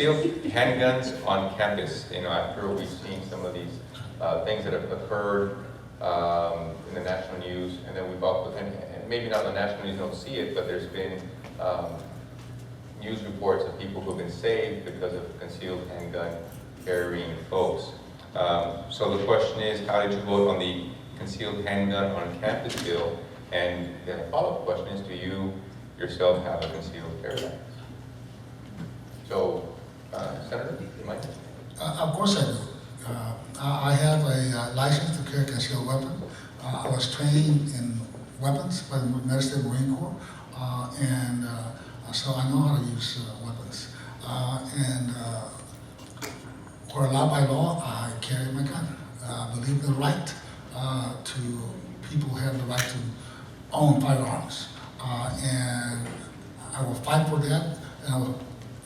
concealed handguns on campus. You know, after we've seen some of these things that have occurred in the national news, and then we've also, and maybe not the national news don't see it, but there's been news reports of people who've been saved because of concealed handgun carrying folks. So the question is, how did you vote on the concealed handgun on campus bill? And the follow-up question is, do you yourself have a concealed carry license? So, Senator, Mike? Of course I do. I have a license to carry a concealed weapon. I was trained in weapons by the United States Marine Corps, and so I know how to use weapons. Where allowed by law, I carry my gun. I believe the right to people who have the right to own firearms, and I will fight for that, and I will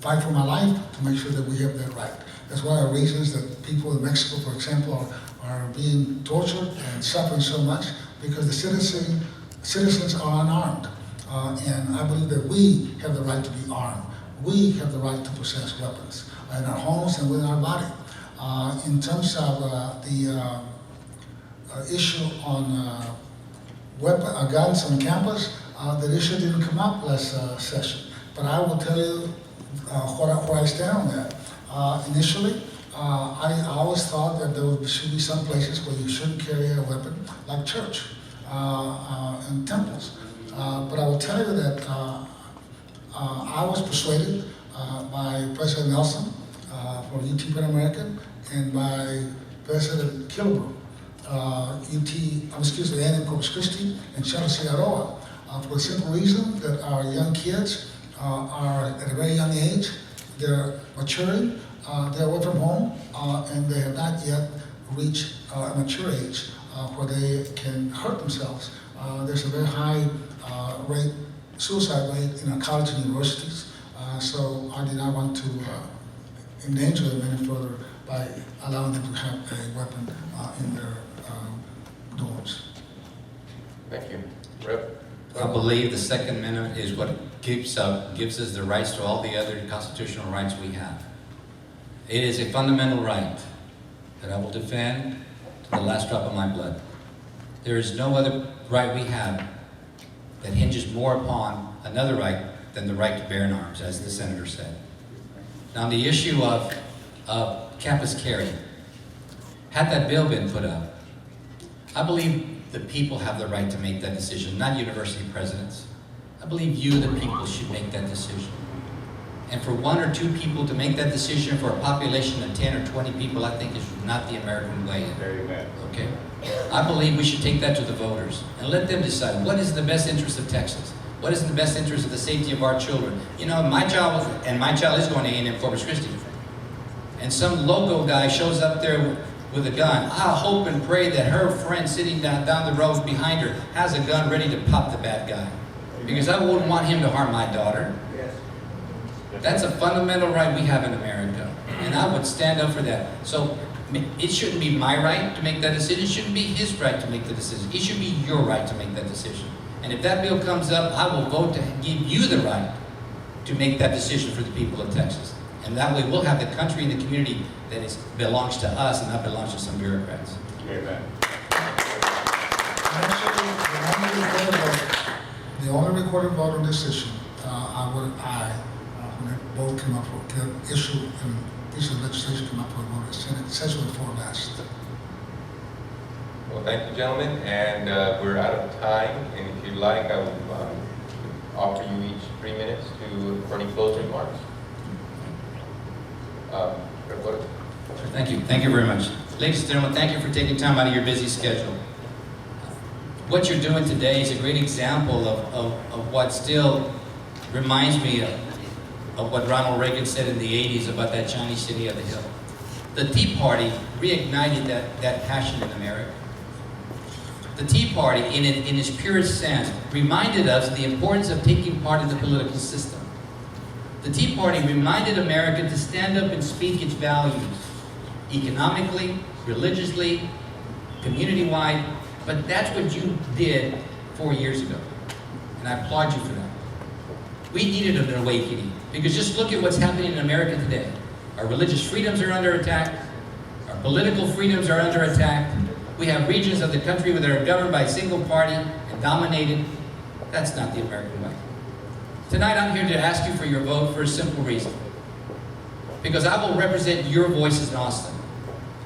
fight for my life to make sure that we have that right. That's one of the reasons that people in Mexico, for example, are being tortured and suffering so much, because the citizens are unarmed. And I believe that we have the right to be armed. We have the right to possess weapons in our homes and within our body. In terms of the issue on guns on campus, that issue didn't come up last session. But I will tell you where I stand on that. Initially, I always thought that there should be some places where you shouldn't carry a weapon, like church and temples. But I will tell you that I was persuaded by President Nelson for UT Pan American and by President Kilbur, A&M Corpus Christi and Chelsea Aroa, for the simple reason that our young kids are at a very young age, they're maturing, they're away from home, and they have not yet reached a mature age where they can hurt themselves. There's a very high suicide rate in our colleges and universities, so I did not want to endanger them any further by allowing them to have a weapon in their dorms. Thank you. Rep? I believe the Second Amendment is what gives us the rights to all the other constitutional rights we have. It is a fundamental right that I will defend to the last drop of my blood. There is no other right we have that hinges more upon another right than the right to bear arms, as the Senator said. Now, the issue of campus carry, had that bill been put up, I believe the people have the right to make that decision, not university presidents. I believe you, the people, should make that decision. And for one or two people to make that decision for a population of 10 or 20 people, I think is not the American way. Very bad. Okay? I believe we should take that to the voters and let them decide what is in the best interest of Texas. What is in the best interest of the safety of our children? You know, my child is going to A&M Corpus Christi. And some local guy shows up there with a gun. I hope and pray that her friend sitting down the road behind her has a gun ready to pop the bad guy. Because I wouldn't want him to harm my daughter. That's a fundamental right we have in America. And I would stand up for that. So it shouldn't be my right to make that decision. It shouldn't be his right to make the decision. It should be your right to make that decision. And if that bill comes up, I will vote to give you the right to make that decision for the people of Texas. And that way we'll have the country and the community that belongs to us and not belongs to some bureaucrats. Amen. The only recorded vote on this issue, when the vote came up for the issue and piece of legislation came up for a vote, the Senate session before last. Well, thank you, gentlemen, and we're out of time. And if you'd like, I will offer you each 3 minutes for any closing remarks. Thank you. Thank you very much. Ladies and gentlemen, thank you for taking time out of your busy schedule. What you're doing today is a great example of what still reminds me of what Ronald Reagan said in the 80s about that Chinese city of the hill. The Tea Party reignited that passion in America. The Tea Party, in its purest sense, reminded us of the importance of taking part in the political system. The Tea Party reminded America to stand up and speak its values, economically, religiously, community-wide, but that's what you did 4 years ago, and I applaud you for that. We needed an awakening, because just look at what's happening in America today. Our religious freedoms are under attack. Our political freedoms are under attack. We have regions of the country that are governed by a single party and dominated. That's not the American way. Tonight I'm here to ask you for your vote for a simple reason. Because I will represent your voices in Austin.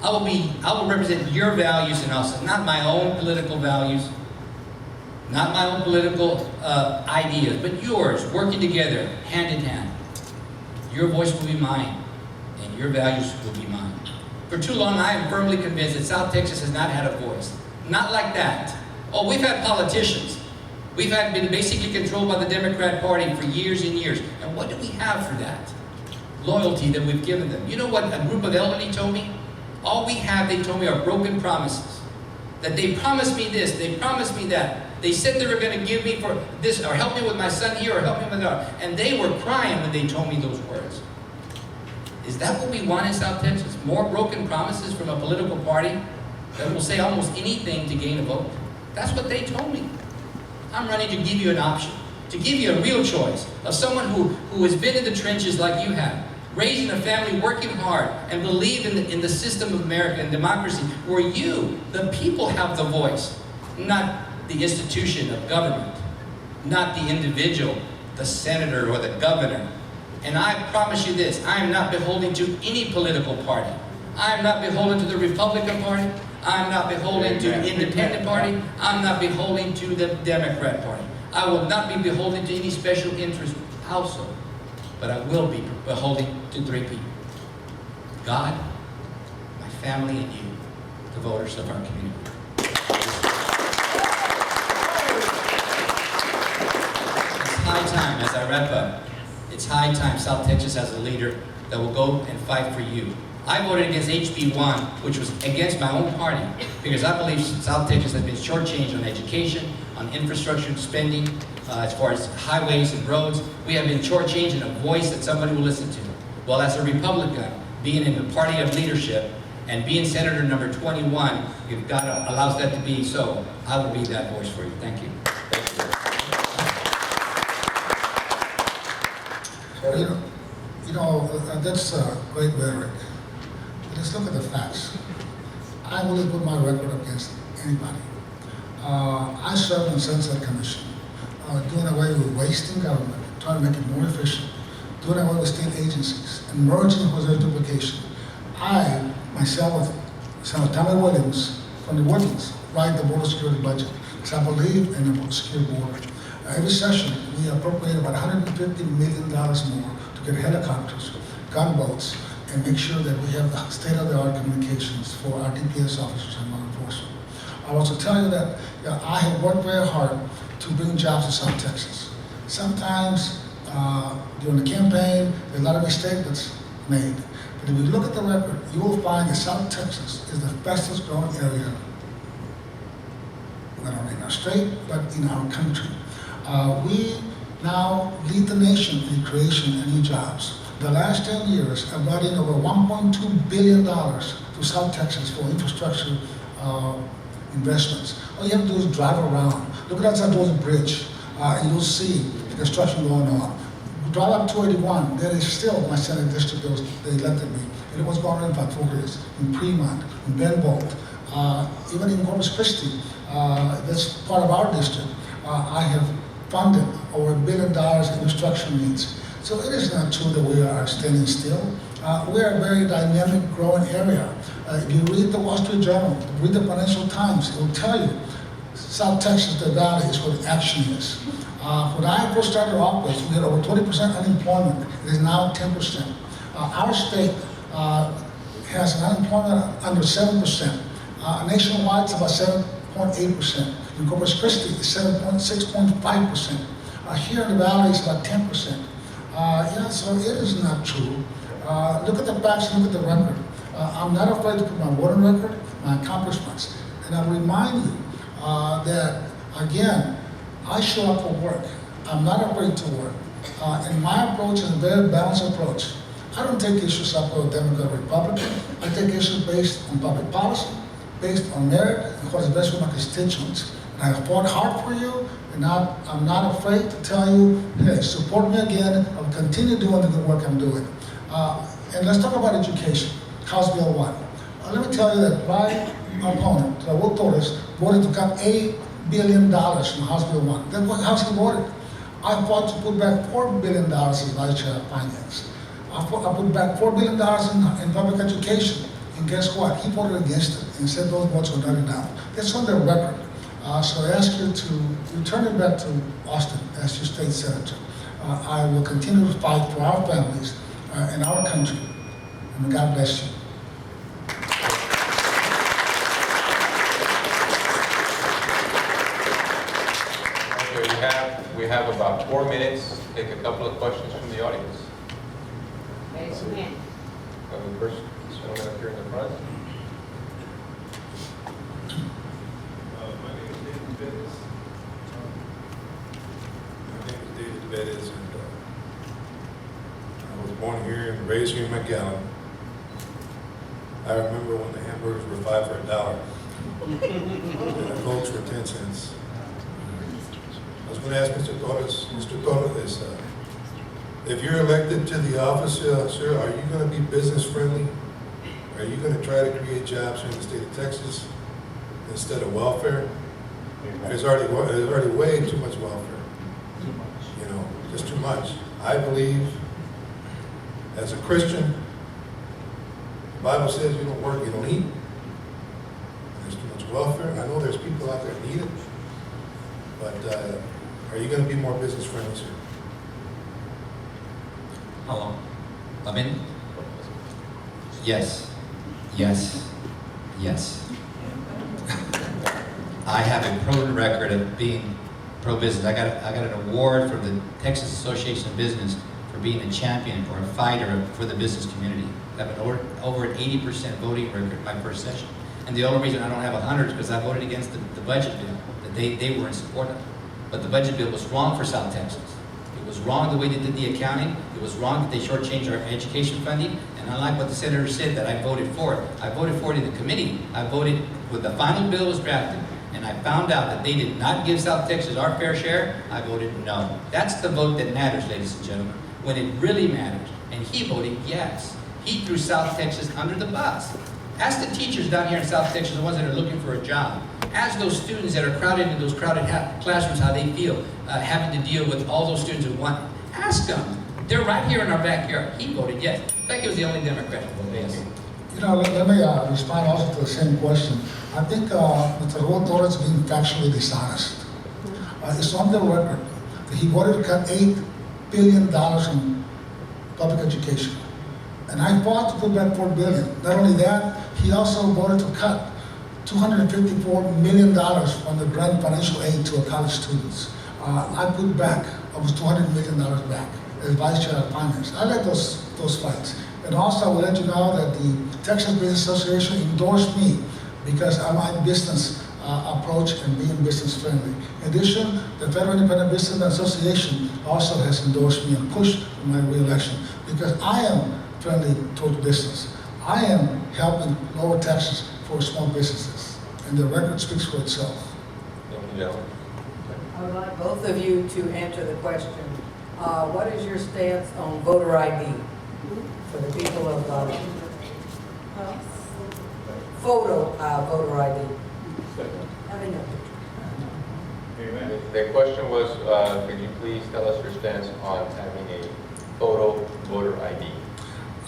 I will represent your values in Austin, not my own political values, not my own political ideas, but yours, working together, hand in hand. Your voice will be mine, and your values will be mine. For too long, I am firmly convinced that South Texas has not had a voice. Not like that. Oh, we've had politicians. We've been basically controlled by the Democrat Party for years and years. And what do we have for that? Loyalty that we've given them. You know what a group of elderly told me? All we have, they told me, are broken promises. That they promised me this, they promised me that. They said they were going to give me for this, or help me with my son here, or help me with that. And they were crying when they told me those words. Is that what we want in South Texas? More broken promises from a political party that will say almost anything to gain a vote? That's what they told me. I'm running to give you an option, to give you a real choice of someone who has been in the trenches like you have, raising a family, working hard, and believe in the system of America and democracy, where you, the people, have the voice, not the institution of government, not the individual, the senator or the governor. And I promise you this, I am not beholden to any political party. I am not beholden to the Republican Party. I'm not beholden to the Independent Party. I'm not beholden to the Democrat Party. I will not be beholden to any special interest also. But I will be beholden to three people: God, my family, and you, the voters of our community. It's high time, as I wrap up, it's high time South Texas has a leader that will go and fight for you. I voted against HB 1, which was against my own party, because I believe South Texas has been shortchanged on education, on infrastructure spending, as far as highways and roads. We have been shortchanged in a voice that somebody will listen to. Well, as a Republican, being in the party of leadership and being Senator number 21, you've got to allow that to be so. I will be that voice for you. Thank you. That's great rhetoric. Let's look at the facts. I wouldn't put my record against anybody. I served on the Sunset Commission, doing away with wasting government, trying to make it more efficient, doing away with state agencies, and merging with duplication. I, myself, with Senator Tommy Williams from the Woodlands, write the border security budget, because I believe in the secure border. Every session, we appropriate about $150 million more to get helicopters, gunboats, and make sure that we have the state-of-the-art communications for our DPS officers and law enforcement. I will also tell you that I have worked very hard to bring jobs to South Texas. Sometimes during the campaign, there's a lot of mistakes made. But if you look at the record, you will find that South Texas is the fastest growing area, not only in our state, but in our country. We now lead the nation in creation of new jobs. The last 10 years, I've brought in over $1.2 billion to South Texas for infrastructure investments. All you have to do is drive around. Look at that South Bridge, and you'll see the construction going on. Drive up 281, there is still my Senate district that they elected me. And it was going on in Patrullas, in Fremont, in Benbolt, even in Corpus Christi. That's part of our district. I have funded over $1 billion in infrastructure needs. So it is not true that we are standing still. We are a very dynamic, growing area. If you read the Wall Street Journal, read the Financial Times, it will tell you South Texas, the valley, is where the action is. When I first started office, we had over 20% unemployment. It is now 10%. Our state has an unemployment under 7%. Nationwide, it's about 7.8%. In Corpus Christi, it's 6.5%. Here in the valley, it's about 10%. So it is not true. Look at the facts, look at the record. I'm not afraid to put my voting record, my accomplishments. And I remind you that, again, I show up for work. I'm not afraid to work. And my approach is a very balanced approach. I don't take issues up with Democrat or Republican. I take issues based on public policy, based on merit, and what is best for my constituents. And I have fought hard for you, and I'm not afraid to tell you, hey, support me again. I'll continue doing the good work I'm doing. And let's talk about education, House Bill 1. Let me tell you that my opponent, Raul Torres, voted to cut $8 billion from House Bill 1. That's what House he voted. I fought to put back $4 billion as Vice Chair of Finance. I put back $4 billion in public education. And guess what? He voted against it and said those votes were not enough. That's on the record. So I ask you to return it back to Austin as your state senator. I will continue to fight for our families and our country. And God bless you. Okay, we have about 4 minutes. Take a couple of questions from the audience. Raise your hand. The first gentleman up here in the front. My name is David Bettis. And I was born here and raised here in McAllen. I remember when the hamburgers were 5 for $1 and the Cokes were 10 cents. I was going to ask Mr. Torres, if you're elected to the office, sir, are you going to be business friendly? Are you going to try to create jobs here in the state of Texas instead of welfare? There's already way too much welfare. You know, just too much. I believe, as a Christian, the Bible says you don't work, you don't eat. There's too much welfare. I know there's people out there that need it, but are you going to be more business friendly, sir? How long? A minute? Yes. Yes. Yes. I have a proven record of being pro-business. I got an award from the Texas Association of Business for being a champion or a fighter for the business community. I have over an 80% voting record my first session. And the only reason I don't have 100 is because I voted against the budget bill that they were in support of. But the budget bill was wrong for South Texas. It was wrong the way they did the accounting. It was wrong that they shortchanged our education funding. And unlike what the senator said that I voted for it, I voted for it in the committee. I voted when the final bill was drafted, and I found out that they did not give South Texas our fair share. I voted no. That's the vote that matters, ladies and gentlemen, when it really matters. And he voted yes. He threw South Texas under the bus. Ask the teachers down here in South Texas, the ones that are looking for a job. Ask those students that are crowded in those crowded classrooms how they feel having to deal with all those students who want. Ask them. They're right here in our backyard. He voted yes. I think it was the only Democrat who voted yes. You know, let me respond also to the same question. I think Mr. Raul Torres is being factually dishonest. It's on the record that he voted to cut $8 billion from public education. And I fought to put back $4 billion. Not only that, he also voted to cut $254 million from the grant financial aid to college students. I put back almost $200 million back as Vice Chair of Finance. I led those fights. And also I will let you know that the Texas Business Association endorsed me because of my business approach and being business friendly. In addition, the Federal Independent Business Association also has endorsed me and pushed for my re-election because I am friendly toward business. I am helping lower taxes for small businesses, and the record speaks for itself. Thank you, gentlemen. I would like both of you to answer the question. What is your stance on voter ID for the people of voter ID? The question was, could you please tell us your stance on having a photo voter ID?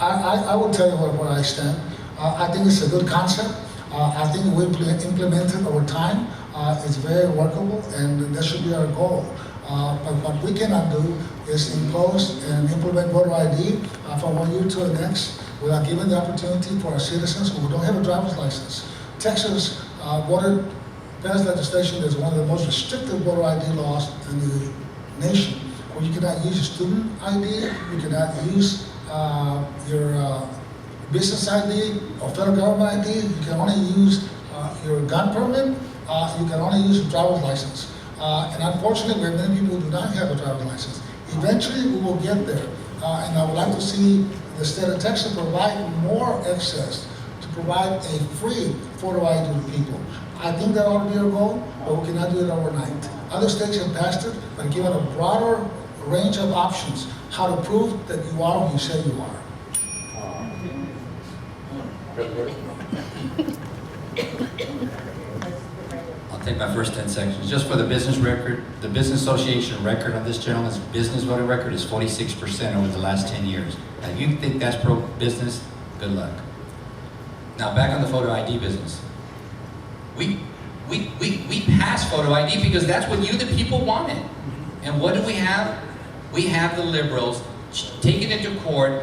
I will tell you where I stand. I think it's a good concept. I think we implement it over time. It's very workable, and that should be our goal. But what we cannot do is impose and implement voter ID from one year to the next without giving the opportunity for our citizens who don't have a driver's license. Texas passed legislation that's one of the most restrictive voter ID laws in the nation, where you cannot use your student ID, you cannot use your business ID or federal government ID. You can only use your gun permit. You can only use your driver's license. And unfortunately, we have many people who do not have a driver's license. Eventually, we will get there. And I would like to see the state of Texas provide more access to provide a free photo ID to people. I think that ought to be our goal, but we cannot do it overnight. Other states have passed it, but given a broader range of options, how to prove that you are who you say you are. trustworthy? I'll take my first 10 seconds. Just for the business record, the Business Association record on this gentleman's business voting record is 46% over the last 10 years. Now, if you think that's pro-business, good luck. Now, back on the photo ID business. We passed photo ID because that's what you, the people, wanted. And what do we have? We have the liberals taking it to court,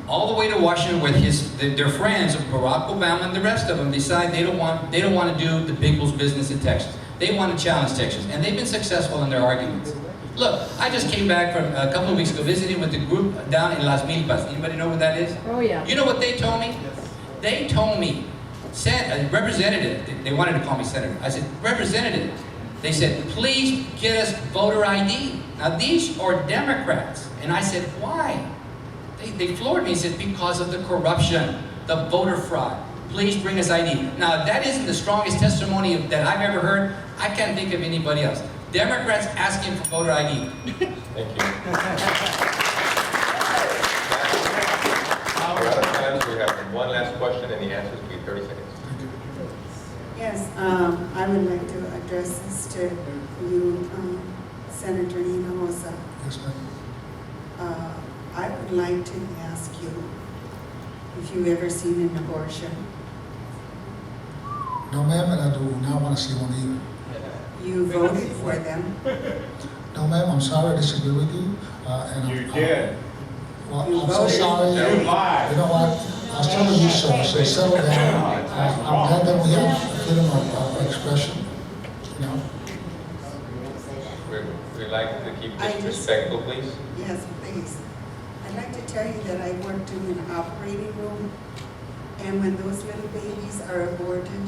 all the way to Washington, where their friends, Barack Obama and the rest of them, decide they don't want to do the people's business in Texas. They want to challenge Texas, and they've been successful in their arguments. Look, I just came back from a couple of weeks ago visiting with the group down in Las Milpas. Anybody know what that is? Oh, yeah. You know what they told me? They told me, Representative, they wanted to call me Senator. I said, Representative. They said, please get us voter ID. Now these are Democrats. And I said, why? They floored me and said, because of the corruption, the voter fraud. Please bring us ID. Now, if that isn't the strongest testimony that I've ever heard, I can't think of anybody else. Democrats asking for voter ID. Thank you. We're out of time, so we have one last question, and the answers will be 30 seconds. Yes, I would like to address this to you, Senator Hinojosa. Yes, ma'am. I would like to ask you if you've ever seen an abortion. No, ma'am, and I do not want to see one either. You voted for them. No, ma'am, I'm sorry, I disagree with you. You did. Well, You I'm so voted. sorry. You lied. You know what? I was telling you so, so settle down. I'm glad that we have freedom of expression, you know. We'd like to keep I this just- respectful, please. Yes, please. I'd like to tell you that I worked in an operating room, and when those little babies are aborted,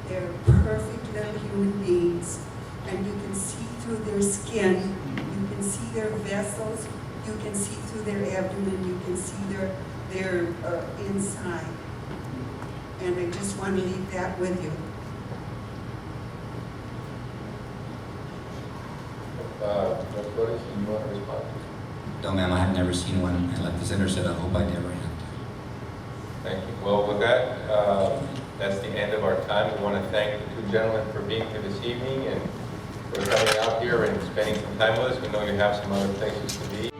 they're perfect little human beings, and you can see through their skin, you can see their vessels, you can see through their abdomen, you can see their inside. And I just want to leave that with you. Judge Flores, do you want to respond? No, ma'am, I have never seen one. And like the senator said, I hope I never have. Thank you. Well, with that, that's the end of our time. We want to thank the two gentlemen for being here this evening and for coming out here and spending some time with us. We know you have some other places to be.